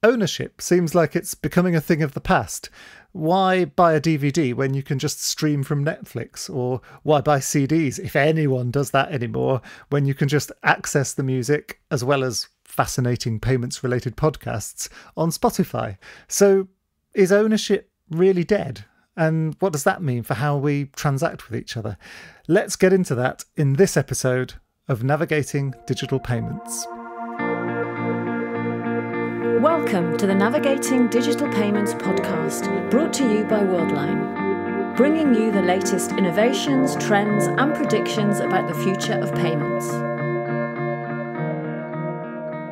ownership seems like it's becoming a thing of the past. Why buy a DVD when you can just stream from Netflix? Or why buy CDs, if anyone does that anymore, when you can just access the music as well as fascinating payments-related podcasts on Spotify? So is ownership really dead? And what does that mean for how we transact with each other? Let's get into that in this episode of Navigating Digital Payments. Welcome to the Navigating Digital Payments podcast, brought to you by Worldline, bringing you the latest innovations, trends, and predictions about the future of payments.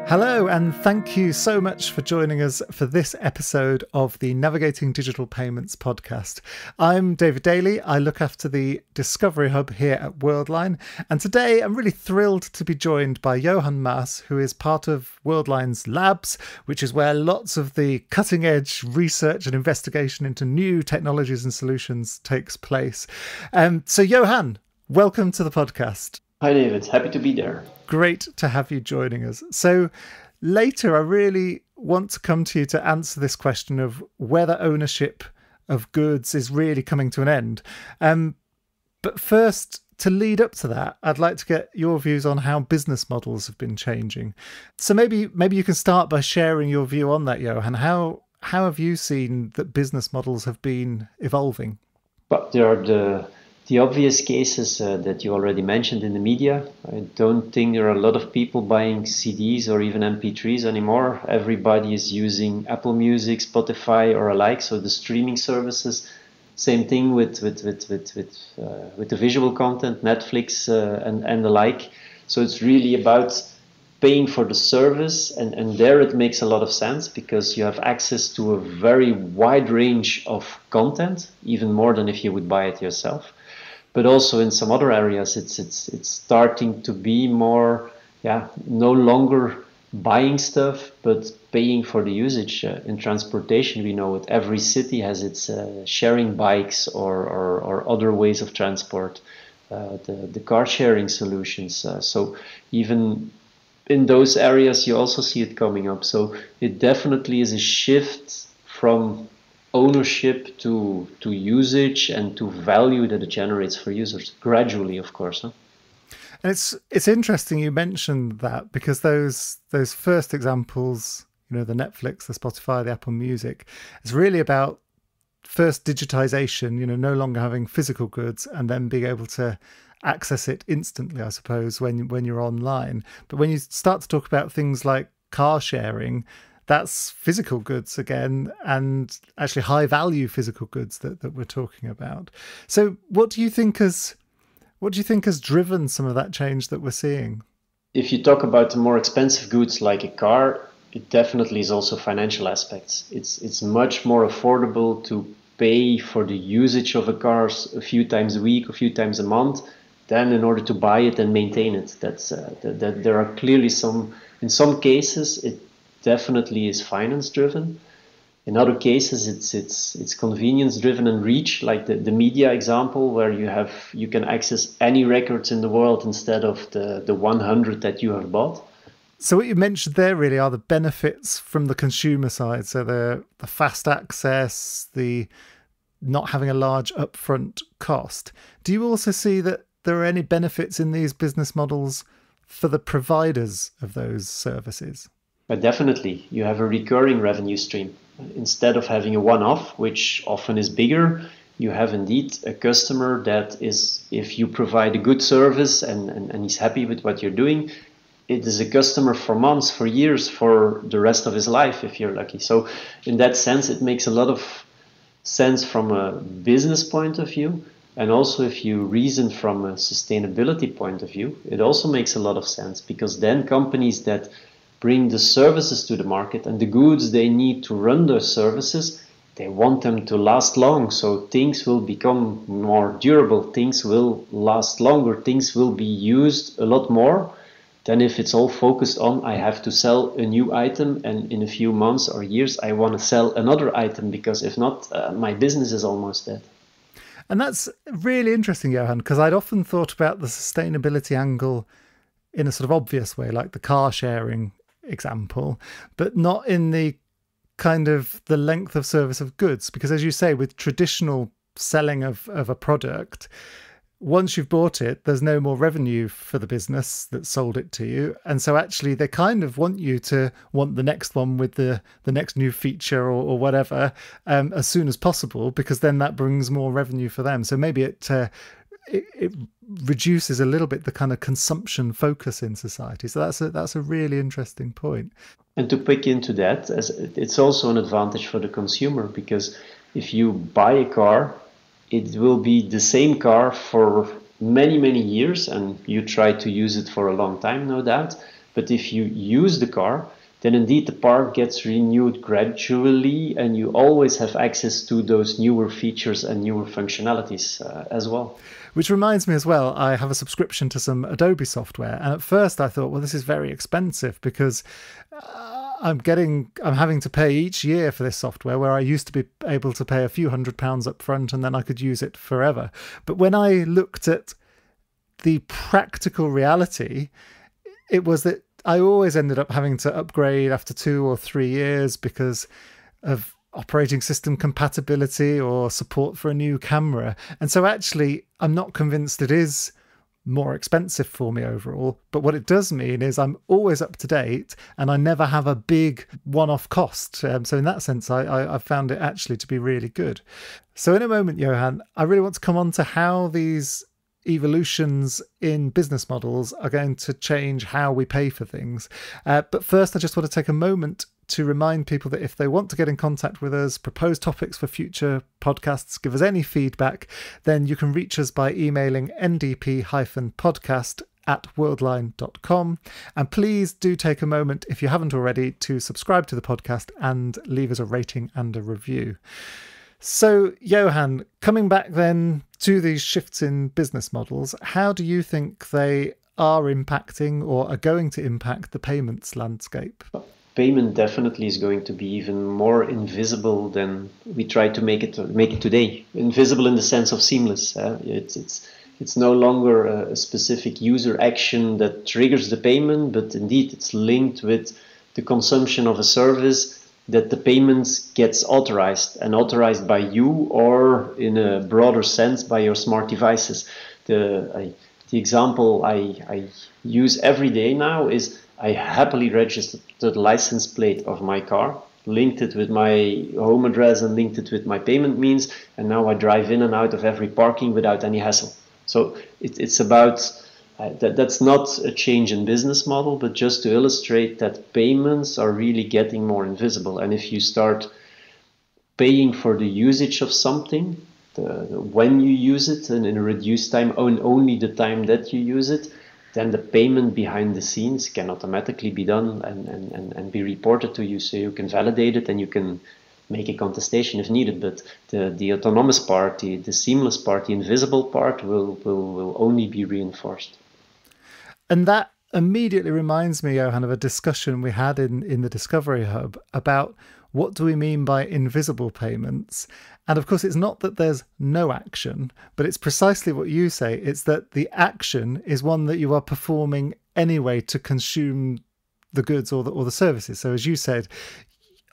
Hello, and thank you so much for joining us for this episode of the Navigating Digital Payments podcast. I'm David Daly. I look after the Discovery Hub here at Worldline. And today I'm really thrilled to be joined by Johan Maes, who is part of Worldline's labs, which is where lots of the cutting edge research and investigation into new technologies and solutions takes place. So Johan, welcome to the podcast. Hi David, happy to be there. Great to have you joining us. So later, I really want to come to you to answer this question of whether ownership of goods is really coming to an end. But first, to lead up to that, I'd like to get your views on how business models have been changing. So maybe you can start by sharing your view on that, Johan. How have you seen that business models have been evolving? But there are the obvious cases that you already mentioned in the media. I don't think there are a lot of people buying CDs or even MP3s anymore. Everybody is using Apple Music, Spotify, or alike. So the streaming services. Same thing with the visual content, Netflix and the like. So it's really about paying for the service, and there it makes a lot of sense because you have access to a very wide range of content, even more than if you would buy it yourself. But also in some other areas, it's starting to be more, no longer buying stuff, but paying for the usage. In transportation, we know it. Every city has its sharing bikes or other ways of transport, the car sharing solutions. So even in those areas, you also see it coming up. So it definitely is a shift from ownership to usage and to value that it generates for users gradually, of course. Huh? And it's interesting you mentioned that, because those first examples, the Netflix, the Spotify, the Apple Music, it's really about first digitization, no longer having physical goods and then being able to access it instantly, I suppose, when you're online. But when you start to talk about things like car sharing, that's physical goods again, and actually high value physical goods that we're talking about. So what do you think has driven some of that change that we're seeing? If you talk about the more expensive goods like a car, it definitely is also financial aspects. It's much more affordable to pay for the usage of a car a few times a week, a few times a month, than in order to buy it and maintain it. That there are clearly in some cases, it definitely is finance driven. In other cases, it's convenience driven and reach, like the media example, where you can access any records in the world instead of the 100 that you have bought. So what you mentioned there really are the benefits from the consumer side. So the fast access, the not having a large upfront cost. Do you also see that there are any benefits in these business models for the providers of those services? But definitely, you have a recurring revenue stream. Instead of having a one-off, which often is bigger, you have indeed a customer that is, if you provide a good service and he's happy with what you're doing, it is a customer for months, for years, for the rest of his life, if you're lucky. So in that sense, it makes a lot of sense from a business point of view. And also if you reason from a sustainability point of view, it also makes a lot of sense, because then companies that bring the services to the market and the goods they need to run those services, they want them to last long. So things will become more durable, things will last longer, things will be used a lot more than if it's all focused on, I have to sell a new item and in a few months or years I want to sell another item, because if not, my business is almost dead. And that's really interesting, Johan, because I'd often thought about the sustainability angle in a sort of obvious way, like the car sharing example, but not in the kind of the length of service of goods? Because as you say, with traditional selling of a product, once you've bought it, there's no more revenue for the business that sold it to you. And so actually they kind of want you to want the next one with the next new feature or whatever as soon as possible, because then that brings more revenue for them. So maybe it reduces a little bit the kind of consumption focus in society. So that's a really interesting point. And to pick into that, it's also an advantage for the consumer, because if you buy a car, it will be the same car for many, many years, and you try to use it for a long time, no doubt. But if you use the car, then indeed the part gets renewed gradually, and you always have access to those newer features and newer functionalities as well. Which reminds me as well, I have a subscription to some Adobe software. And at first I thought, well, this is very expensive because I'm having to pay each year for this software, where I used to be able to pay a few £100 up front and then I could use it forever. But when I looked at the practical reality, it was that I always ended up having to upgrade after 2 or 3 years because of operating system compatibility or support for a new camera. And so actually, I'm not convinced it is more expensive for me overall. But what it does mean is I'm always up to date and I never have a big one-off cost. So in that sense, I found it actually to be really good. So in a moment, Johan, I really want to come on to how these evolutions in business models are going to change how we pay for things. But first, I just want to take a moment to remind people that if they want to get in contact with us, propose topics for future podcasts, give us any feedback, then you can reach us by emailing ndp-podcast@worldline.com. And please do take a moment, if you haven't already, to subscribe to the podcast and leave us a rating and a review. So, Johan, coming back then to these shifts in business models, how do you think they are impacting or are going to impact the payments landscape? Payment definitely is going to be even more invisible than we try to make it today. Invisible in the sense of seamless. It's no longer a specific user action that triggers the payment, but indeed it's linked with the consumption of a service that the payments gets authorized, and authorized by you, or in a broader sense by your smart devices. The example I use every day now is I happily registered the license plate of my car, linked it with my home address and linked it with my payment means, and now I drive in and out of every parking without any hassle. So it's about that's not a change in business model, but just to illustrate that payments are really getting more invisible. And if you start paying for the usage of something, when you use it, and in a reduced time, only the time that you use it, then the payment behind the scenes can automatically be done and be reported to you, so you can validate it and you can make a contestation if needed. But the autonomous part, the seamless part, the invisible part will only be reinforced. And that immediately reminds me, Johan, of a discussion we had in the Discovery Hub about what do we mean by invisible payments. And of course, it's not that there's no action, but it's precisely what you say. It's that the action is one that you are performing anyway to consume the goods or the services. So as you said,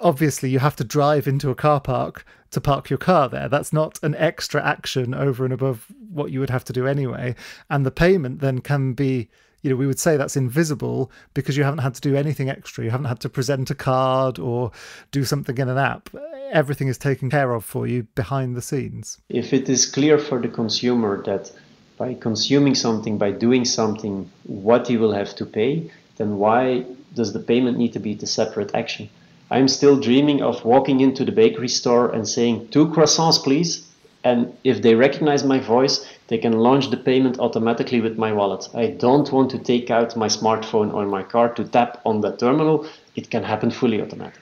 obviously you have to drive into a car park to park your car there. That's not an extra action over and above what you would have to do anyway. And the payment then can be, we would say that's invisible because you haven't had to do anything extra. You haven't had to present a card or do something in an app. Everything is taken care of for you behind the scenes. If it is clear for the consumer that by consuming something, by doing something, what he will have to pay, then why does the payment need to be the separate action? I'm still dreaming of walking into the bakery store and saying, 2 croissants, please. And if they recognize my voice, they can launch the payment automatically with my wallet. I don't want to take out my smartphone or my card to tap on that terminal. It can happen fully automatic.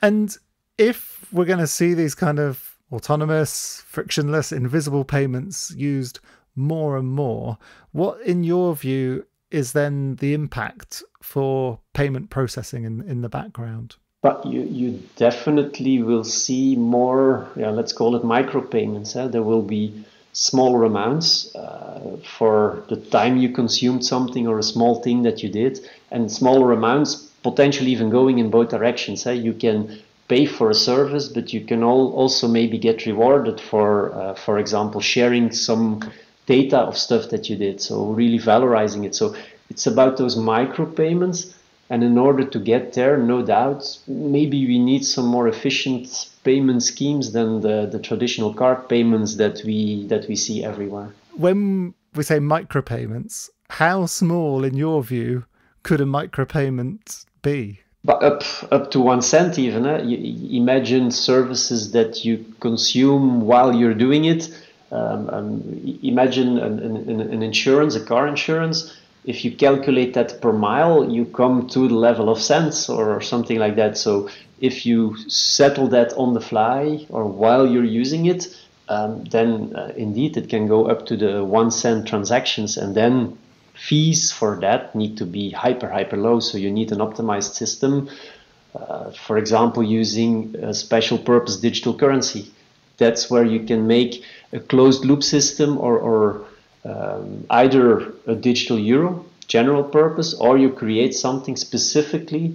And if we're going to see these kind of autonomous, frictionless, invisible payments used more and more, what, in your view, is then the impact for payment processing in the background? But you definitely will see more, let's call it micropayments. There will be smaller amounts for the time you consumed something or a small thing that you did, and smaller amounts potentially even going in both directions. You can pay for a service, but you can also maybe get rewarded for example, sharing some data of stuff that you did. So really valorizing it. So it's about those micro payments. And in order to get there, no doubt, maybe we need some more efficient payment schemes than the traditional card payments that we see everywhere. When we say micropayments, how small, in your view, could a micropayment be? But up to 1 cent even. You imagine services that you consume while you're doing it. Imagine an insurance, a car insurance. If you calculate that per mile, you come to the level of cents or something like that. So if you settle that on the fly or while you're using it, then indeed it can go up to the 1 cent transactions, and then fees for that need to be hyper low. So you need an optimized system, for example, using a special purpose digital currency. That's where you can make a closed loop system or either a digital euro, general purpose, or you create something specifically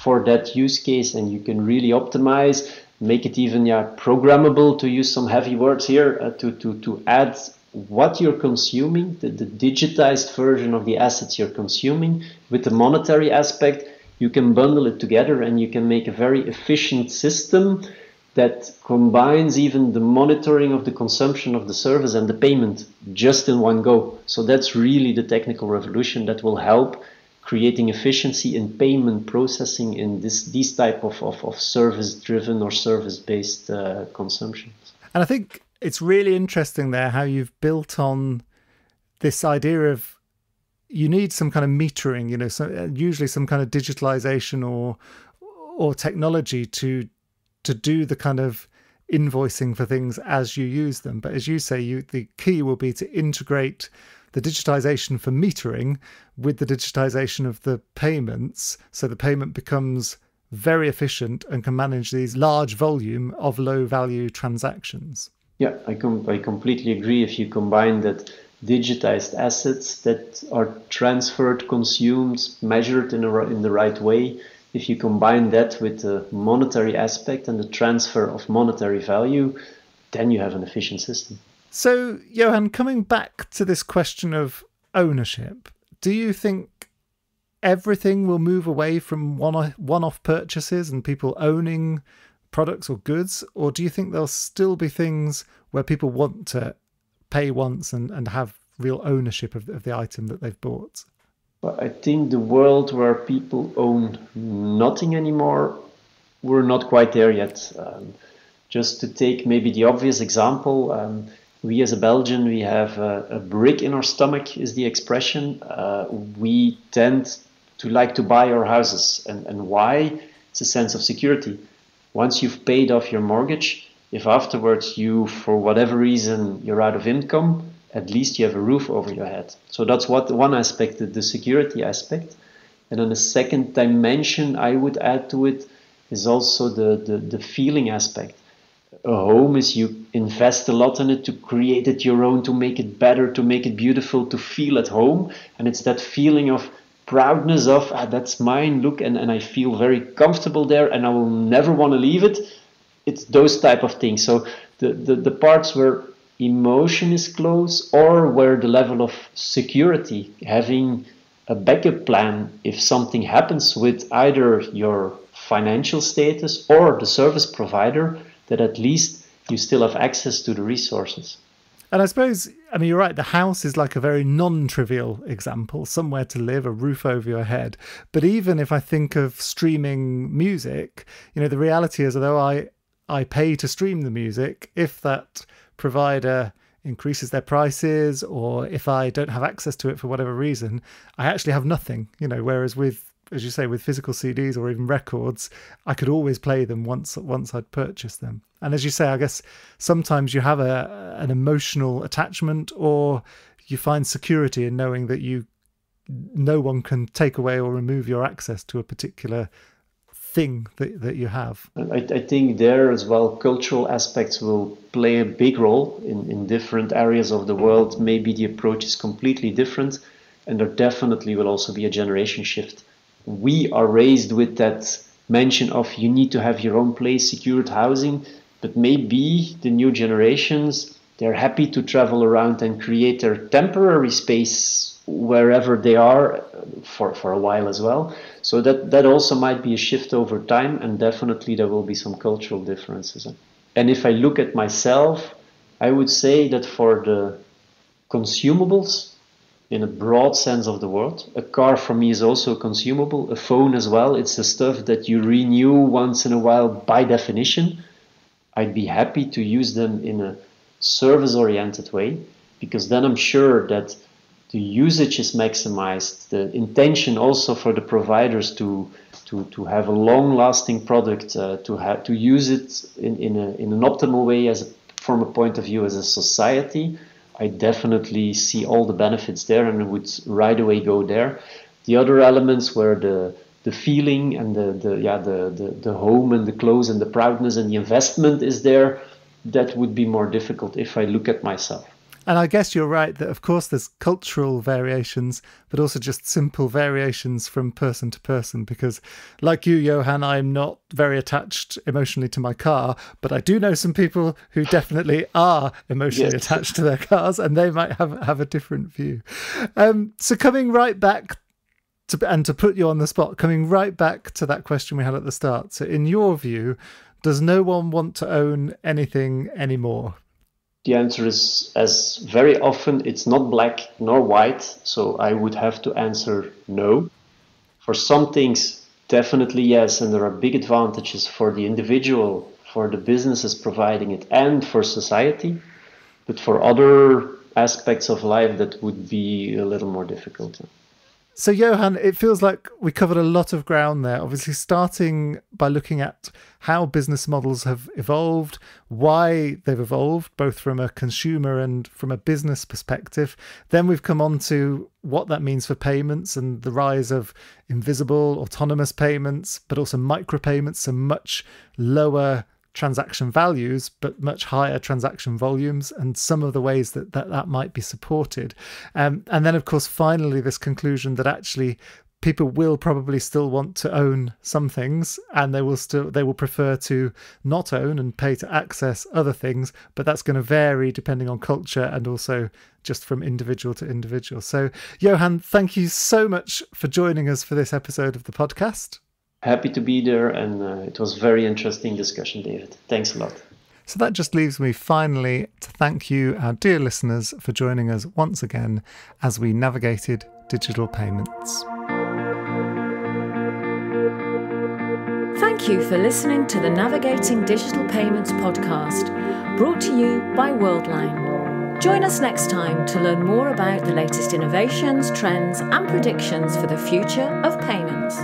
for that use case, and you can really optimize, make it even programmable, to use some heavy words here, to add what you're consuming, the digitized version of the assets you're consuming with the monetary aspect. You can bundle it together and you can make a very efficient system that combines even the monitoring of the consumption of the service and the payment just in one go. So that's really the technical revolution that will help creating efficiency in payment processing in these type of service-driven or service-based consumptions. And I think it's really interesting there how you've built on this idea of you need some kind of metering, so usually some kind of digitalization or technology to do the kind of invoicing for things as you use them. But as you say, the key will be to integrate the digitization for metering with the digitization of the payments, so the payment becomes very efficient and can manage these large volume of low value transactions. Yeah, I completely agree. If you combine that digitized assets that are transferred, consumed, measured in the right way, if you combine that with the monetary aspect and the transfer of monetary value, then you have an efficient system. So, Johan, coming back to this question of ownership, do you think everything will move away from one-off purchases and people owning products or goods? Or do you think there'll still be things where people want to pay once and have real ownership of the item that they've bought? Well, I think the world where people own nothing anymore, we're not quite there yet. Just to take maybe the obvious example, we as a Belgian, we have a brick in our stomach is the expression. We tend to like to buy our houses. And why? It's a sense of security. Once you've paid off your mortgage, if afterwards you, for whatever reason, you're out of income, at least you have a roof over your head. So that's one aspect, the security aspect. And then a second dimension I would add to it is also the feeling aspect. A home is you invest a lot in it to create it your own, to make it better, to make it beautiful, to feel at home. And it's that feeling of proudness of, that's mine, look, and I feel very comfortable there and I will never want to leave it. It's those type of things. So the parts where emotion is close, or where the level of security, having a backup plan if something happens with either your financial status or the service provider, that at least you still have access to the resources. And I suppose, you're right, the house is like a very non-trivial example, somewhere to live, a roof over your head. But even if I think of streaming music, the reality is, although I pay to stream the music, if that provider increases their prices, or if I don't have access to it for whatever reason, I actually have nothing, whereas with, as you say, with physical CDs or even records, I could always play them once I'd purchased them. And as you say, I guess sometimes you have an emotional attachment, or you find security in knowing that no one can take away or remove your access to a particular thing that you have. I think there as well, cultural aspects will play a big role in different areas of the world. Maybe the approach is completely different, and there definitely will also be a generation shift. We are raised with that mention of you need to have your own place, secured housing, but maybe the new generations, they're happy to travel around and create their temporary space wherever they are for a while as well. So that also might be a shift over time, and definitely there will be some cultural differences. And if I look at myself, I would say that for the consumables, in a broad sense of the word, a car for me is also consumable, a phone as well. It's the stuff that you renew once in a while by definition. I'd be happy to use them in a service-oriented way, because then I'm sure that the usage is maximized, the intention also for the providers to have a long-lasting product, to use it in an optimal way from a point of view as a society. I definitely see all the benefits there, and I would right away go there. The other elements where the feeling and the home and the clothes and the proudness and the investment is there, that would be more difficult if I look at myself. And I guess you're right that, of course, there's cultural variations, but also just simple variations from person to person. Because like you, Johan, I'm not very attached emotionally to my car, but I do know some people who definitely are emotionally attached to their cars, and they might have a different view. So coming right back to put you on the spot, coming right back to that question we had at the start. So in your view, does no one want to own anything anymore? The answer is, as very often, it's not black nor white, so I would have to answer no. For some things, definitely yes, and there are big advantages for the individual, for the businesses providing it, and for society. But for other aspects of life, that would be a little more difficult. So, Johan, it feels like we covered a lot of ground there, obviously starting by looking at how business models have evolved, why they've evolved, both from a consumer and from a business perspective. Then we've come on to what that means for payments and the rise of invisible, autonomous payments, but also micropayments, so much lower transaction values, but much higher transaction volumes, and some of the ways that might be supported. And then, of course, finally, this conclusion that actually people will probably still want to own some things, and they will prefer to not own and pay to access other things, but that's going to vary depending on culture and also just from individual to individual. So, Johan, thank you so much for joining us for this episode of the podcast. Happy to be there, and it was very interesting discussion, David. Thanks a lot. So that just leaves me finally to thank you, our dear listeners, for joining us once again as we navigated digital payments. Thank you for listening to the Navigating Digital Payments podcast, brought to you by Worldline. Join us next time to learn more about the latest innovations, trends, and predictions for the future of payments.